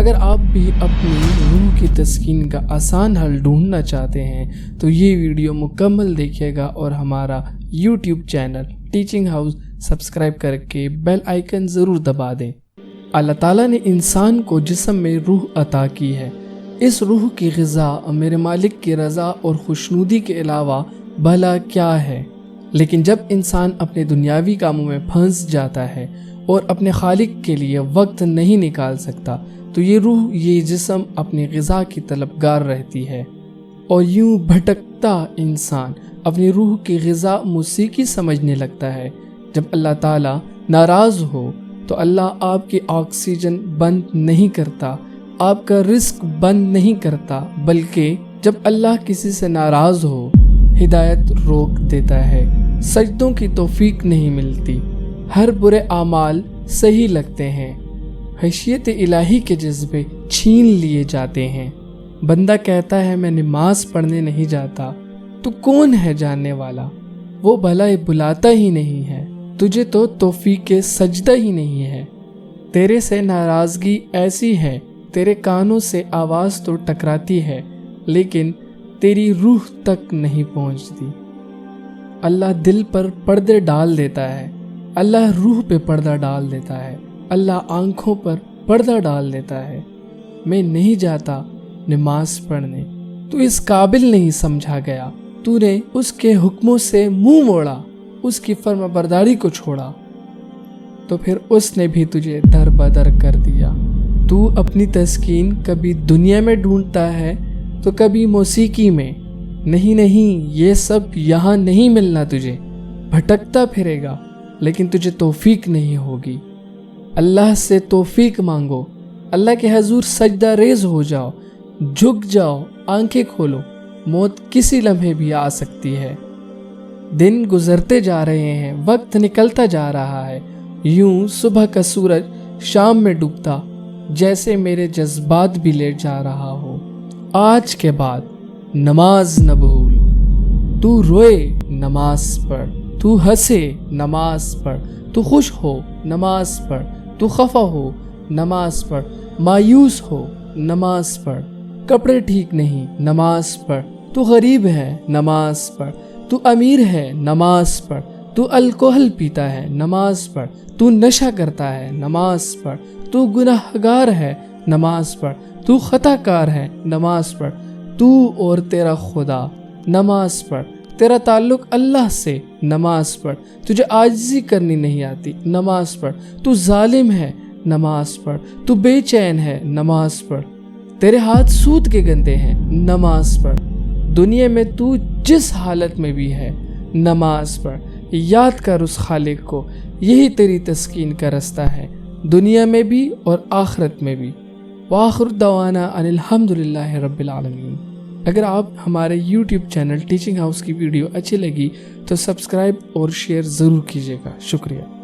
اگر آپ بھی اپنی روح کی تسکین کا آسان حل ڈھونڈنا چاہتے ہیں تو یہ ویڈیو مکمل دیکھیے گا اور ہمارا YouTube channel teaching house subscribe کر کے بیل آئیکن ضرور دبا دیں۔ اللہ تعالیٰ نے انسان کو جسم میں روح عطا کی ہے۔ اس روح کی غذا میرے مالک کی رضا اور خوشنودی کے علاوہ بھلا کیا ہے؟ لیکن جب انسان اپنے دنیاوی کاموں میں پھنس جاتا ہے اور اپنے خالق کے لیے وقت نہیں نکال سکتا تو یہ روح، یہ جسم اپنی غذا کی طلبگار رہتی ہے، اور یوں بھٹکتا انسان اپنی روح کی غذا موسیقی سمجھنے لگتا ہے۔ جب اللہ تعالیٰ ناراض ہو تو اللہ آپ کی آکسیجن بند نہیں کرتا، آپ کا رزق بند نہیں کرتا، بلکہ جب اللہ کسی سے ناراض ہو ہدایت روک دیتا ہے، سجدوں کی توفیق نہیں ملتی، ہر برے اعمال صحیح لگتے ہیں، خشیت الہی کے جذبے چھین لیے جاتے ہیں۔ بندہ کہتا ہے میں نماز پڑھنے نہیں جاتا، تو کون ہے جاننے والا؟ وہ بھلا بلاتا ہی نہیں ہے، تجھے تو توفیق سجدہ ہی نہیں ہے۔ تیرے سے ناراضگی ایسی ہے، تیرے کانوں سے آواز تو ٹکراتی ہے لیکن تیری روح تک نہیں پہنچتی۔ اللہ دل پر پردے ڈال دیتا ہے، اللہ روح پہ پردہ ڈال دیتا ہے، اللہ آنکھوں پر پردہ ڈال دیتا ہے۔ میں نہیں جاتا نماز پڑھنے، تو اس قابل نہیں سمجھا گیا، تو نے اس کے حکموں سے منہ موڑا، اس کی فرما برداری کو چھوڑا، تو پھر اس نے بھی تجھے در بدر کر دیا۔ تو اپنی تسکین کبھی دنیا میں ڈھونڈتا ہے تو کبھی موسیقی میں۔ نہیں، یہ سب یہاں نہیں ملنا تجھے، بھٹکتا پھرے گا لیکن تجھے توفیق نہیں ہوگی۔ اللہ سے توفیق مانگو، اللہ کے حضور سجدہ ریز ہو جاؤ، جھک جاؤ، آنکھیں کھولو، موت کسی لمحے بھی آ سکتی ہے۔ دن گزرتے جا رہے ہیں، وقت نکلتا جا رہا ہے، یوں صبح کا سورج شام میں ڈوبتا، جیسے میرے جذبات بھی لیٹ جا رہا ہو۔ آج کے بعد نماز نہ بھول، تو روئے نماز پڑھ، تو ہنسے نماز پڑھ، تو خوش ہو نماز پڑھ، تو خفا ہو نماز پڑھ، مایوس ہو نماز پڑھ، کپڑے ٹھیک نہیں نماز پڑھ، تو غریب ہے نماز پڑھ، تو امیر ہے نماز پڑھ، تو الکوہل پیتا ہے نماز پڑھ، تو نشہ کرتا ہے نماز پڑھ، تو گناہ گار ہے نماز پڑھ، تو خطا کار ہے نماز پڑھ، تو اور تیرا خدا نماز پڑھ، تیرا تعلق اللہ سے نماز پڑھ، تجھے عاجزی کرنی نہیں آتی نماز پڑھ، تو ظالم ہے نماز پڑھ، تو بے چین ہے نماز پڑھ، تیرے ہاتھ سود کے گندے ہیں نماز پڑھ، دنیا میں تو جس حالت میں بھی ہے نماز پڑھ، یاد کر اس خالق کو، یہی تیری تسکین کا رستہ ہے، دنیا میں بھی اور آخرت میں بھی۔ وآخر دعوانا ان الحمدللہ رب العالمین۔ اگر آپ ہمارے یوٹیوب چینل ٹیچنگ ہاؤس کی ویڈیو اچھی لگی تو سبسکرائب اور شیئر ضرور کیجیے گا۔ شکریہ۔